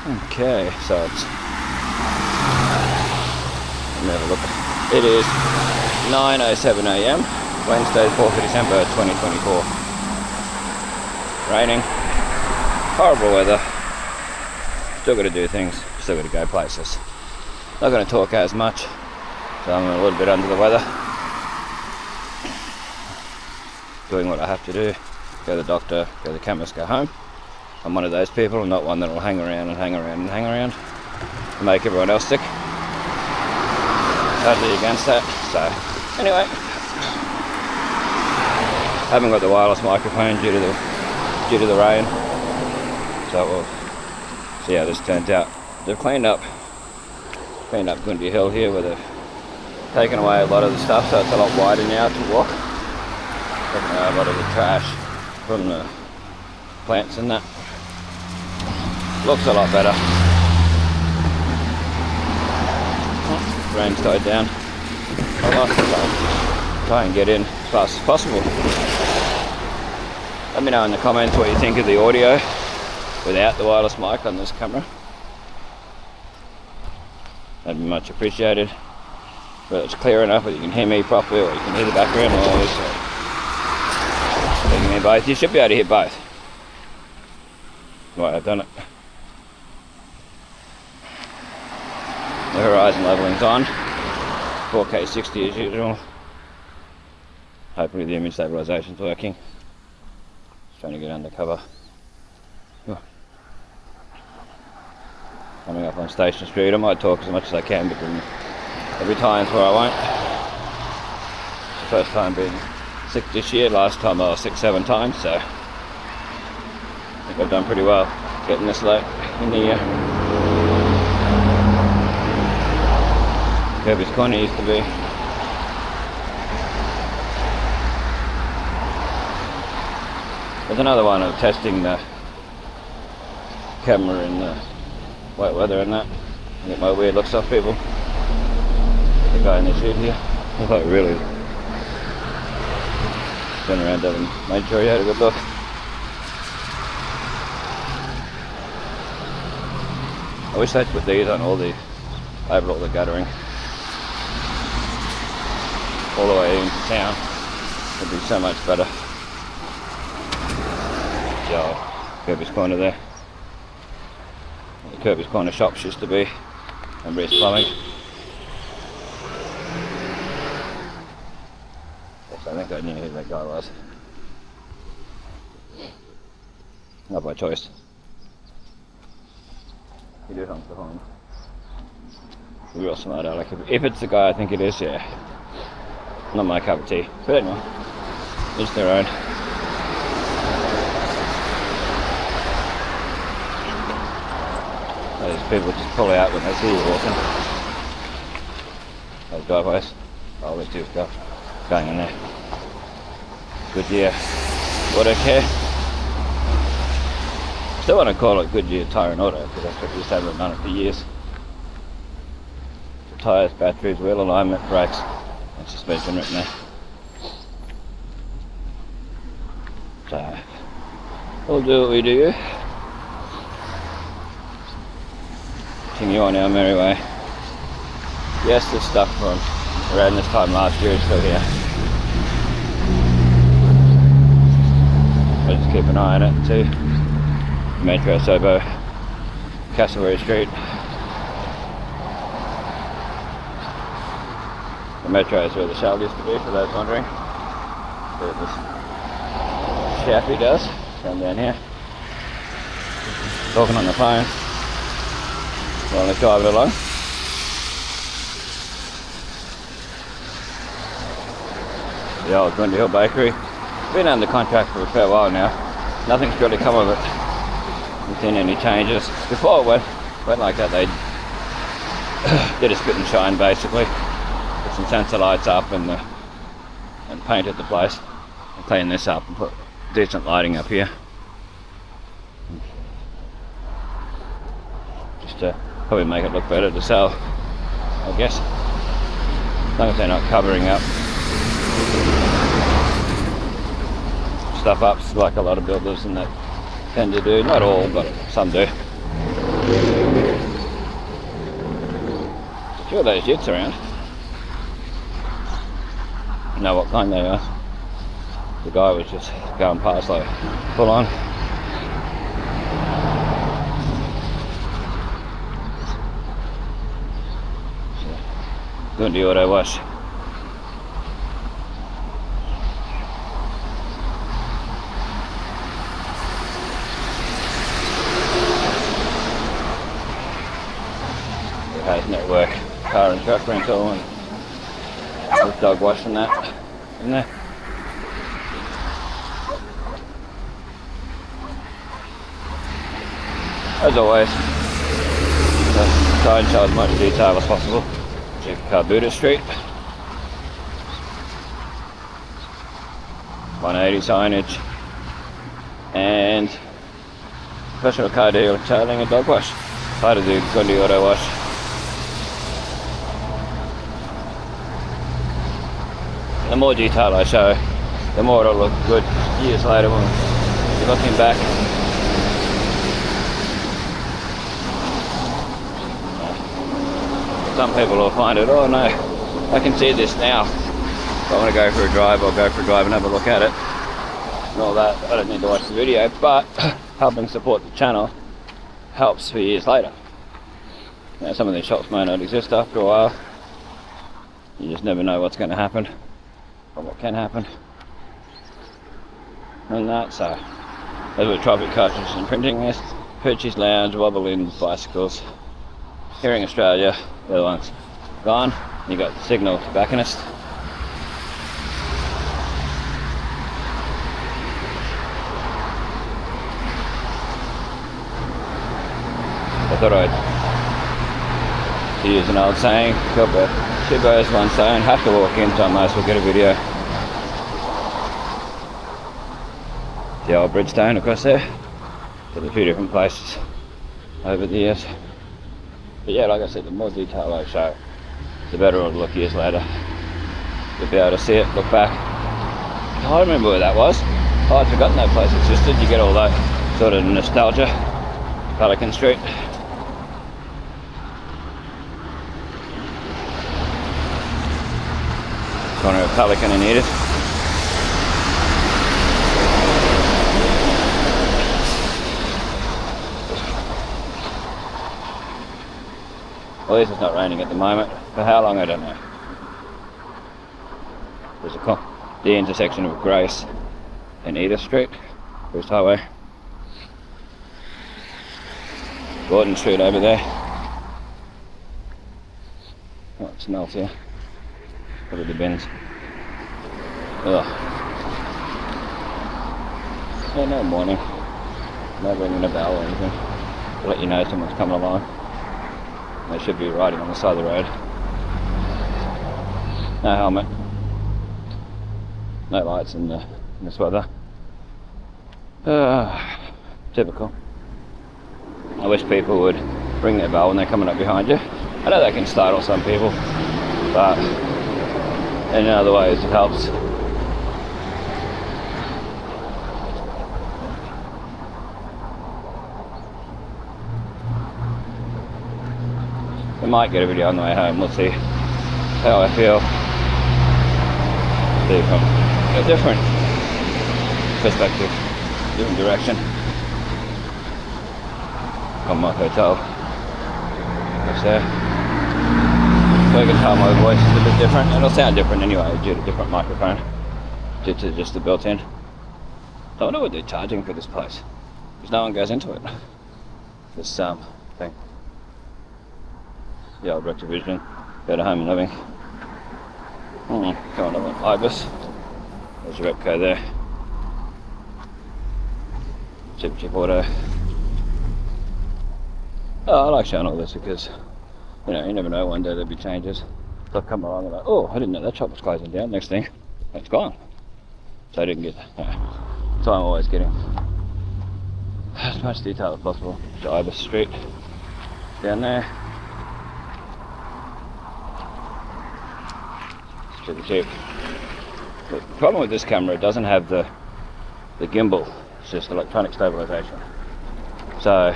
Okay, so it's, let me have a look. It is 9:07 AM, Wednesday, 4th of December 2024. Raining, horrible weather, still got to do things, still got to go places. Not going to talk as much, so I'm a little bit under the weather. Doing what I have to do, go to the doctor, go to the chemist, go home. I'm one of those people, not one that will hang around and hang around and hang around and make everyone else sick. Totally against that. So anyway, I haven't got the wireless microphone due to the rain, so we'll see how this turns out. They've cleaned up Gundy Hill here, where they've taken away a lot of the stuff, so it's a lot wider now to walk. Taken away a lot of the trash from the plants and that. Looks a lot better. Rain's died down. I'll try and get in as fast as possible. Let me know in the comments what you think of the audio without the wireless mic on this camera. That'd be much appreciated. Whether it's clear enough that you can hear me properly, or you can hear the background noise. You can hear both. You should be able to hear both. Right, I've done it. The horizon leveling's on. 4K 60 as usual. Hopefully the image stabilisation's working. Just trying to get under cover. Coming up on Station Street, I might talk as much as I can, but then there'll be times where I won't. It's the first time being sick this year. Last time I was sick 7 times, so I think I've done pretty well getting this late in the year. Kirby's Corner used to be. There's another one of testing the camera in the wet weather and that. I get my weird looks off people. The guy in the shoot here. I thought really turned around and made sure he had a good look. I wish they'd put these on over all the guttering. All the way into town. It'd be so much better. So, Kirby's Corner there. The Kirby's Corner shops used to be, and Breeze Plumbing. Yes, I think I knew who that guy was. Not by choice. You do hump the horn. Real smart aleck. If it's the guy I think it is, yeah. Not my cup of tea. But anyway, it's their own. Those people just pull out when they see you walking. Those driveways. Oh, there's 2 cars going in there. Goodyear Auto Care. Still want to call it Goodyear Tire and Auto, because that's what we just haven't done it for years. Tyres, batteries, wheel alignment, brakes, and suspension written there. So, we'll do what we do. Continue on our merry way. Yes, this stuff from around this time last year is still here. I'll just keep an eye on it too. Metro Sobo, Castleberry Street. The Metro is where the Shell used to be, for those wondering. Where this Shappy does. Come down here. Talking on the phone. While he's driving along. The old Gundy Hill Bakery. Been under contract for a fair while now. Nothing's really come of it. Haven't seen any changes. Before it went like that, they did a spit and shine basically. Put some sensor lights up and painted the place. And cleaned this up and put decent lighting up here. Just to probably make it look better to sell, I guess. As long as they're not covering up stuff up like a lot of builders and that tend to do. Not all, but some do. Sure, those jets around. Know what kind they are. The guy was just going past like full on. Doing the auto wash. It has network, car and truck rental, and with dog wash and that in there. As always, try and show as much detail as possible. Check Carbuda Street. 180 signage. And professional car dealer detailing and dog wash. How to do Gundy auto wash. The more detail I show, the more it'll look good years later when you're looking back. Some people will find it, oh no, I can see this now. If I want to go for a drive, I'll go for a drive and have a look at it. And all that, I don't need to watch the video, but helping support the channel helps for years later. Now, some of these shops may not exist after a while. You just never know what's going to happen, or what can happen. And that, so, as with traffic cartridges and printing this, Purchase Lounge, Wobble Inn, bicycles. Here in Australia, the other one's gone. You got the Signal Tobacconist. I thought I'd use an old saying, got two birds, one stone, have to walk in, so I might as well get a video. The old Bridgestone across there. There's a few different places over the years. But yeah, like I said, the more detail I show, the better it'll look years later. You'll be able to see it, look back. I remember where that was. Oh, I'd forgotten that place existed. You get all that sort of nostalgia. Pelican Street. Corner of Pelican and Edith. Well, at least it's not raining at the moment. For how long, I don't know. There's the intersection of Grace and Edith Street, First Highway. Gordon Street over there. Oh, it smells here. Probably the bins. Ugh. Yeah, no warning. No ringing a bell or anything. To let you know someone's coming along. They should be riding on the side of the road. No helmet. No lights in this weather. Typical. I wish people would ring their bell when they're coming up behind you. I know that can startle some people, but in other ways it helps. I might get a video on the way home, we'll see how I feel. See from a different perspective, different direction. From my hotel. That's there. So you can tell my voice is a bit different. It'll sound different anyway due to different microphone. Due to just the built-in. I wonder what they're charging for this place. Because no one goes into it. This thing. The old Retrovision, go to Home and Living. Going on Ibis. There's your Repco there. Chip Auto. Oh, I like showing all this because, you know, you never know, one day there'll be changes. They'll come along and like, oh, I didn't know that shop was closing down. Next thing, it's gone. So I didn't get that. So I'm always getting as much detail as possible. To Ibis Street, down there. Super cheap. The problem with this camera, it doesn't have the gimbal. It's just electronic stabilization. So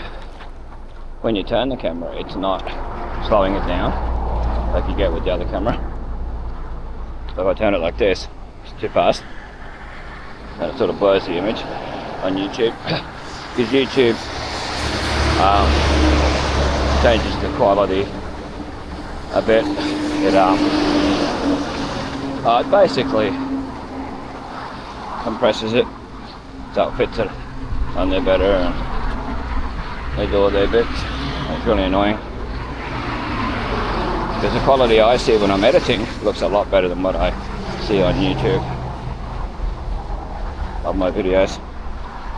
when you turn the camera, it's not slowing it down like you get with the other camera. So if I turn it like this, it's too fast, and it sort of blurs the image on YouTube. Because YouTube changes the quality a bit. It basically compresses it so it fits it on there better, and they do all their bits. It's really annoying because the quality I see when I'm editing looks a lot better than what I see on YouTube of my videos.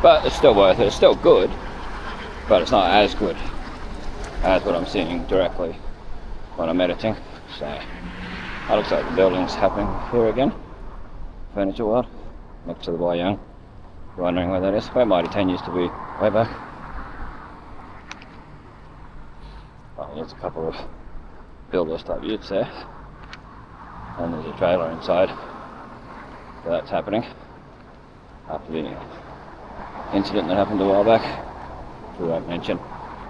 But it's still worth it. It's still good, but it's not as good as what I'm seeing directly when I'm editing. So that looks like the building's happening here again. Furniture World, next to the Bar Young. You're wondering where that is? Where Mighty 10 used to be, way back. Oh, there's a couple of builders type utes there. And there's a trailer inside. So that's happening after the incident that happened a while back, which we won't mention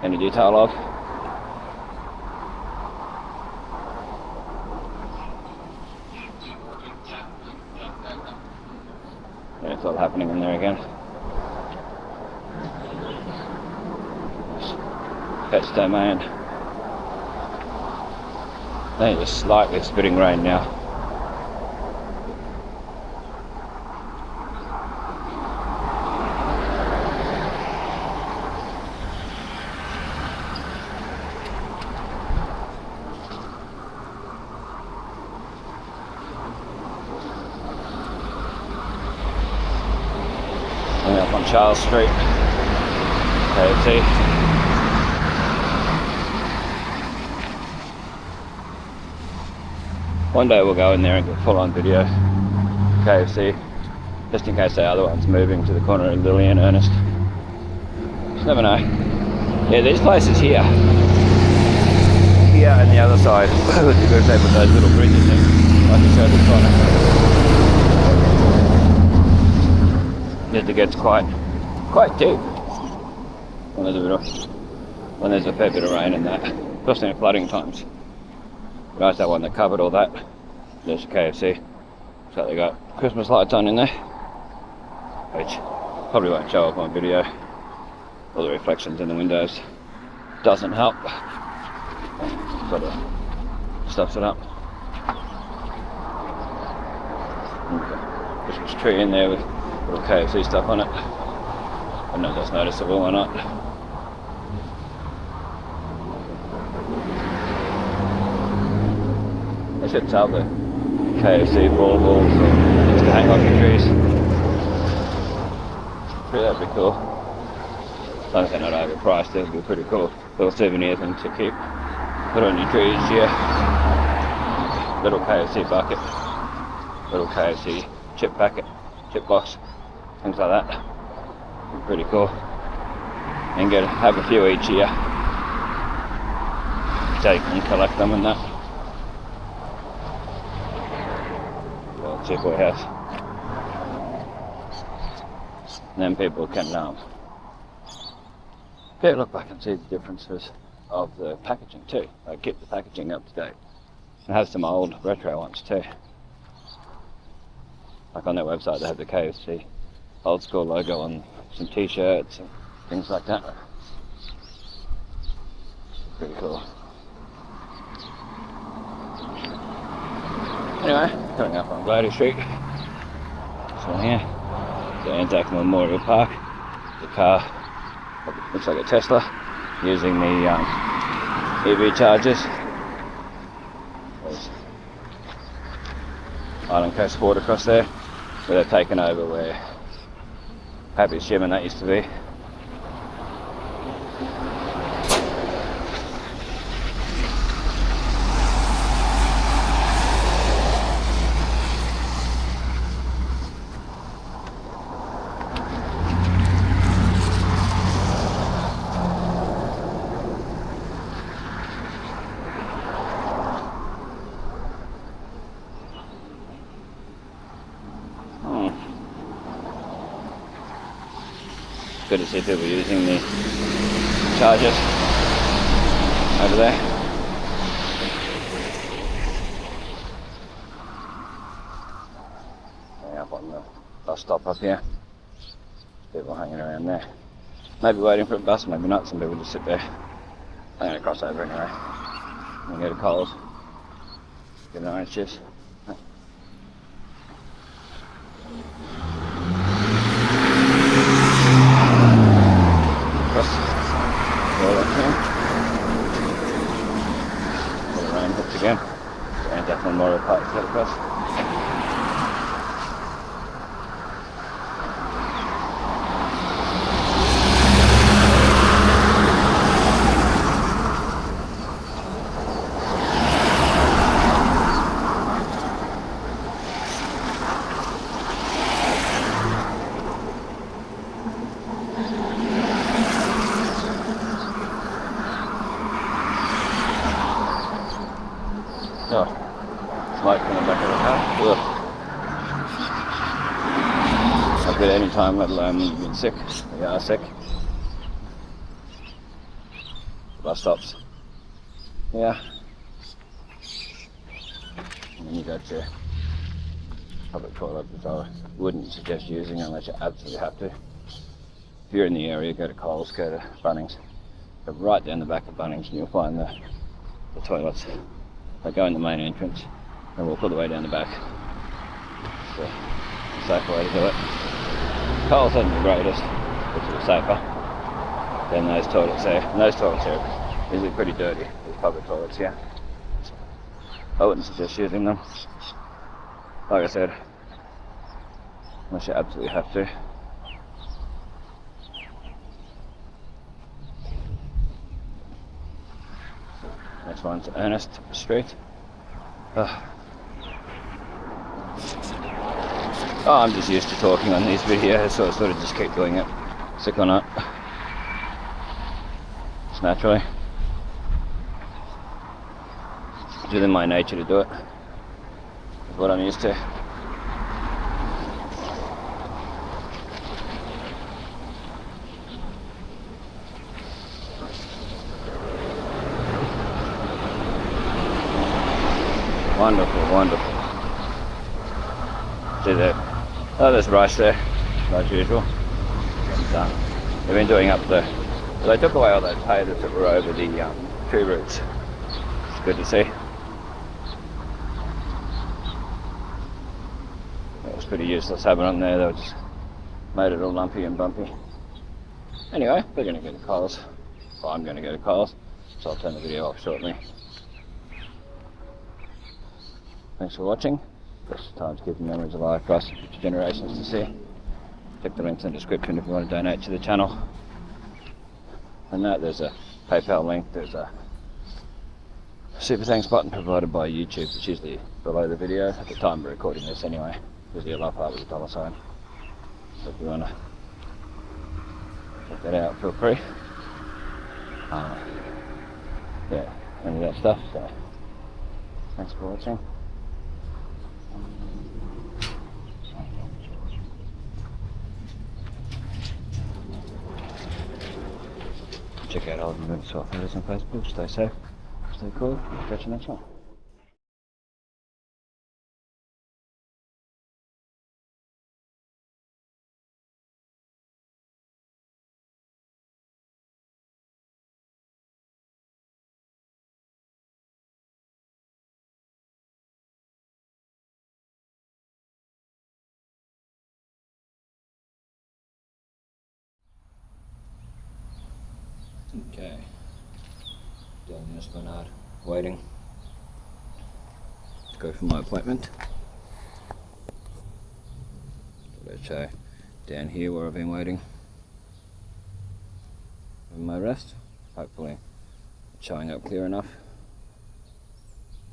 any detail of. Yeah, it's all happening in there again. Pets domain. I think it's slightly spitting rain now. Up on Charles Street, KFC. One day we'll go in there and get full-on video KFC, just in case the other one's moving to the corner of Lily and Ernest. Just never know. Yeah, these places here and the other side would be good if they put those little bridges in, like I showed the corner. It gets quite deep when there's a fair bit of rain and that, especially in flooding times. Nice that one that covered all that. There's a KFC. So they got Christmas lights on in there, which probably won't show up on video. All the reflections in the windows doesn't help. Sort of stuffs it up. Christmas tree in there with little KFC stuff on it. I don't know if that's noticeable or not. They should sell the KFC balls just to hang off the trees. That'd be cool. As long as they're not overpriced, it'd be pretty cool. Little souvenir thing to keep. Put on your trees here. Little KFC bucket. Little KFC chip packet. Chip box. Things like that. Pretty cool. And have a few each year. So you can collect them and that. Well, cheap warehouse. And then people can look back and see the differences of the packaging too. Like keep the packaging up to date. And have some old retro ones too. Like on their website they have the KFC old school logo on some t-shirts and things like that. Pretty cool. Anyway, coming up on Glady Street. So here, the Anzac Memorial Park. The car looks like a Tesla, using the EV chargers. There's Island Coast Sport across there, where they've taken over where Happy's Gym and that used to be. Good to see people using the chargers. over there. Up on the bus stop up here. People hanging around there. Maybe waiting for a bus, maybe not. Some people just sit there. I'm going to cross over anyway. I'm going to go to Coles. Get an orange juice. Cross. All that here. All the rain hits again. And definitely more of a part to get across. Oh, smoke coming back of the car. Ugh. Not good any time, let alone when you've been sick. You are sick. Bus stops. Yeah. And then you go to public toilet, which I wouldn't suggest using unless you absolutely have to. If you're in the area, go to Coles, go to Bunnings. Go right down the back of Bunnings and you'll find the toilets. They go in the main entrance and walk all the way down the back. It's a safer way to do it. Coles isn't the greatest, which is safer than those toilets there. And those toilets are usually pretty dirty, these public toilets here. I wouldn't suggest using them. Like I said, unless you absolutely have to. Next one's Ernest Street. Oh, I'm just used to talking on these videos, so I sort of just keep doing it. Sick or not. It's naturally. It's within my nature to do it. It's what I'm used to. Wonderful, wonderful. See there. Oh, there's rice there, as usual. And, they've been doing up the... Well, they took away all those haters that were over the tree roots. It's good to see. It was pretty useless having them there. They just made it all lumpy and bumpy. Anyway, we're going to go to Coles. Well, I'm going to go to Coles, so I'll turn the video off shortly. Thanks for watching. Best time to keep the memories alive for us and future generations to see. Check the links in the description if you want to donate to the channel. And there's a PayPal link, there's a super thanks button provided by YouTube, which is usually below the video at the time of recording this anyway. Usually a love heart with a $sign. So if you want to check that out, feel free. Yeah, any of that stuff. So thanks for watching. Check out all the movie swap photos on Facebook. Stay safe, stay cool. Catch you next one. Okay, down in Esplanade, waiting to go for my appointment. Let's show down here where I've been waiting for my rest. Hopefully it's showing up clear enough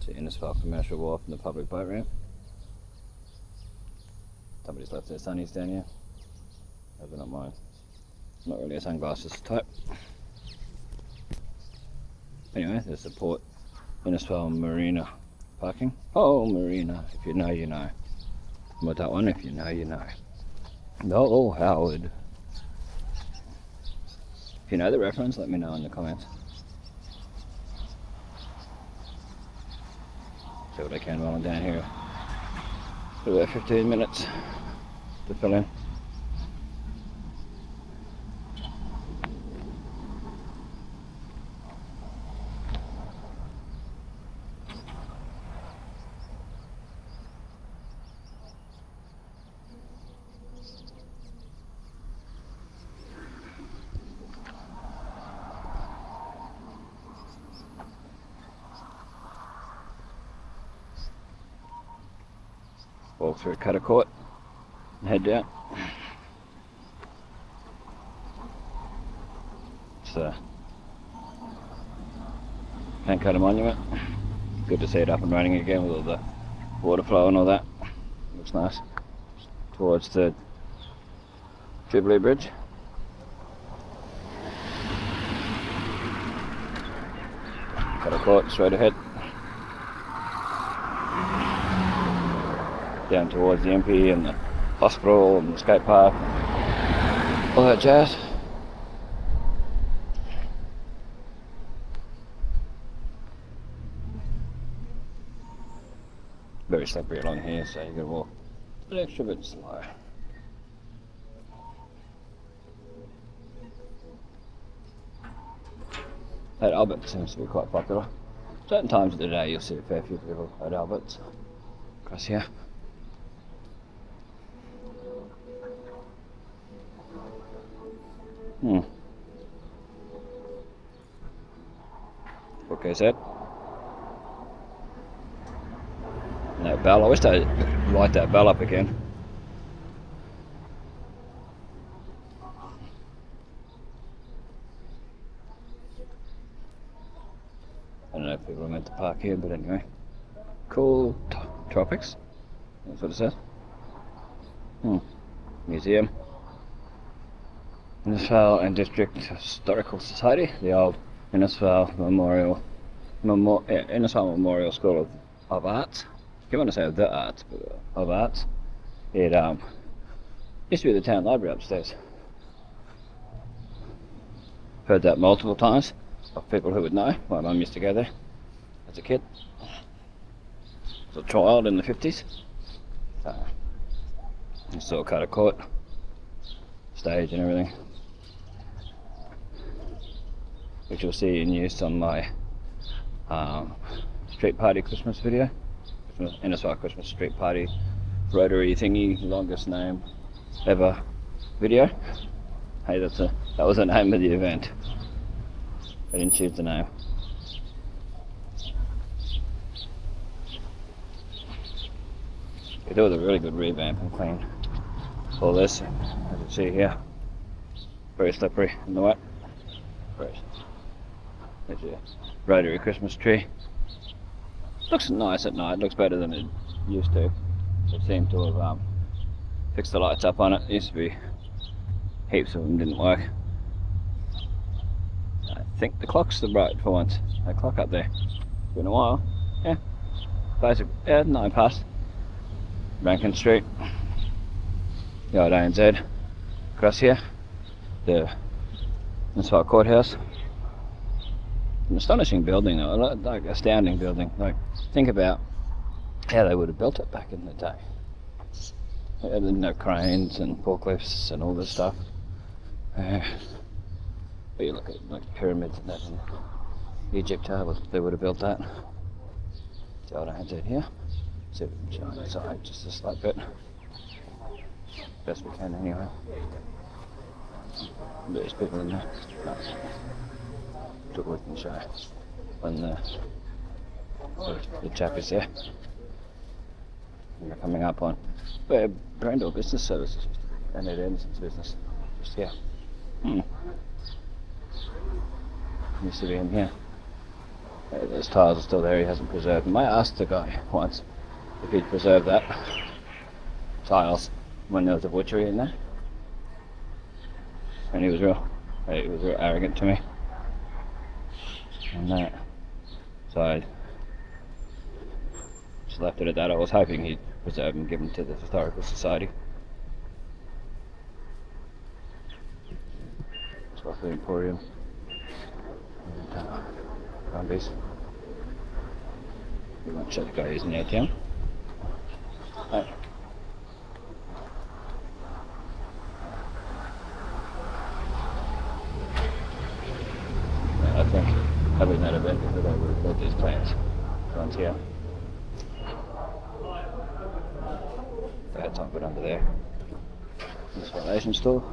to Innisfail Commercial Wharf and the public boat ramp. Somebody's left their sunnies down here. Hope they're not mine. Not really a sunglasses type. Anyway, there's the Port Innisfail Warrina parking. Oh, Warrina, if you know, you know. But that one, if you know, you know. Oh, Howard. If you know the reference, let me know in the comments. see what I can while I'm down here. For about 15 minutes to fill in. Walk through Cutter Court and head down. It's a Pancutta Monument. Good to see it up and running again with all the water flow and all that. Looks nice. Towards the Jubilee Bridge. Cutter Court straight ahead. Down towards the MP and the hospital and the skate park, all that jazz. Very slippery along here, so you gotta walk an extra bit slow. That Albert seems to be quite popular. Certain times of the day you'll see a fair few people at Albert's across here. Okay, set. And that bell, I wish they'd light that bell up again. I don't know if people are meant to park here, but anyway. Cool Tropics, that's what it says. Museum. Innisfail and District Historical Society, the old Innisfail Innisfail Memorial School of Arts. You want to say the arts, but of arts. It used to be the town library upstairs. Heard that multiple times of people who would know. My mum used to go there as a kid. As a child in the 50s. So, you saw Cutter Court, stage and everything, which you'll see in use on my street party Christmas video. Innisfail Christmas street party rotary thingy, longest name ever video. Hey, that was the name of the event. I didn't choose the name. It was a really good revamp and clean. All this, as you see here, very slippery in the wet. There's your rotary Christmas tree. Looks nice at night, looks better than it used to. They seem to have fixed the lights up on it. Used to be heaps of them didn't work. I think the clock's right for once. That clock up there. It's been a while. Yeah. Basically, yeah, 9 past. Rankin Street. The old ANZ. Across here. The Innisfail Courthouse. An astonishing building though, like astounding building. Like, think about how they would have built it back in the day. There were no cranes and forklifts and all this stuff. But you look at like pyramids and that in Egypt, how they would have built that. The old ANZ here. See if we can show inside just a slight bit. Best we can anyway. There's people in there. No. Look what we can show when the chap is there. And we're coming up on where Brandel Business Services and Ed Anderson's business. Just here. Used to be in here. Those tiles are still there, he hasn't preserved them. I asked the guy once if he'd preserved that tiles when there was a butchery in there. And he was real arrogant to me. And that. So I just left it at that. I was hoping he'd preserve and give them to the Historical Society. It's like the Emporium. And Brumbies. We won't show the guy using the ATM. Right. I think having that event that I would have built these plants runs here. I had some put under there. This foundation store.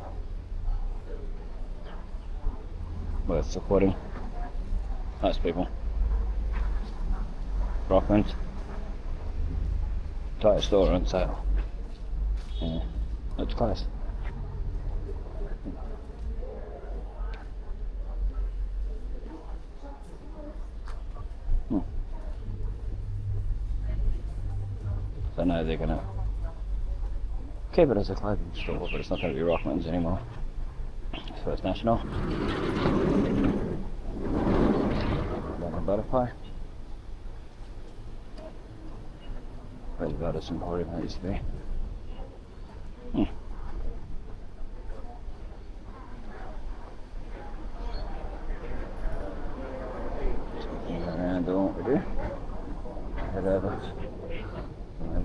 Worth supporting. Nice people. Rockman's. Entire store on sale. Yeah, it's close. So I know they're gonna keep it as a clothing store, but it's not gonna be Rockman's anymore. So it's National. Lemon Butterfly. Where's the Butters Emporium that used to be? Around doing what we do. Head over to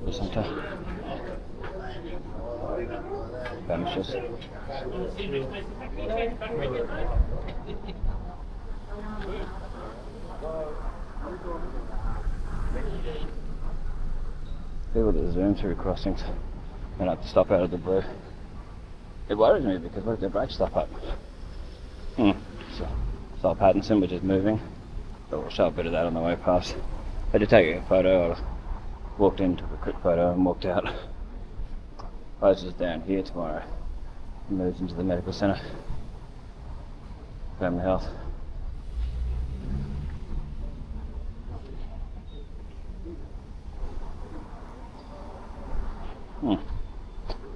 the centre. Vanishes. People that zoom through crossings and have to stop out of the blue. It worries me because what if their brakes stop up? So Pattinson, which is moving, but we'll show a bit of that on the way past. I had to take a photo. I walked in, took a quick photo and walked out. Closes down here tomorrow. Moves into the medical centre. Family health.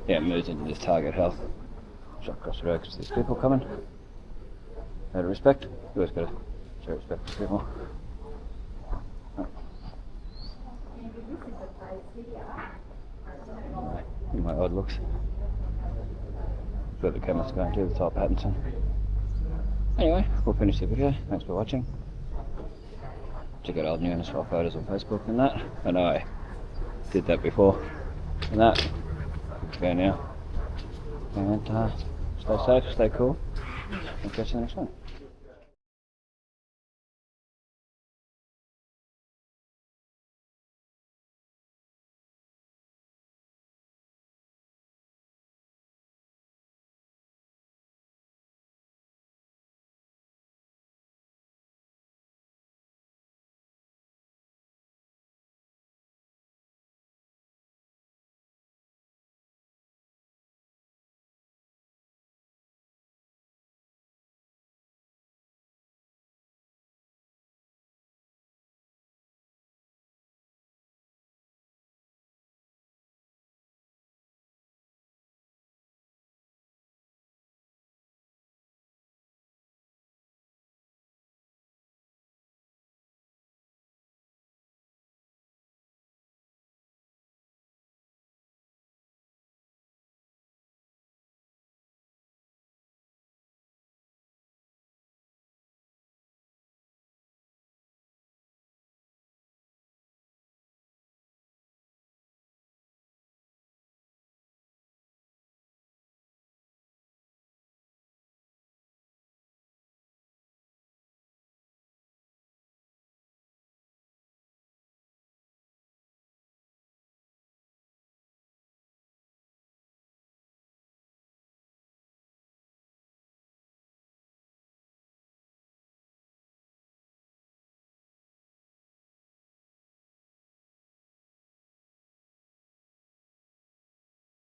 Yeah, it moves into this Target Health. Shot across the road because there's people coming. Out of respect, you always got to show respect to people. My odd looks. Where the camera's going to, it's all Pattinson. Anyway, we'll finish the video. Thanks for watching. Check out old new Innisfail photos on Facebook and that. I know I did that before. And that. Go now. And stay safe, stay cool. I'll catch you in the next one.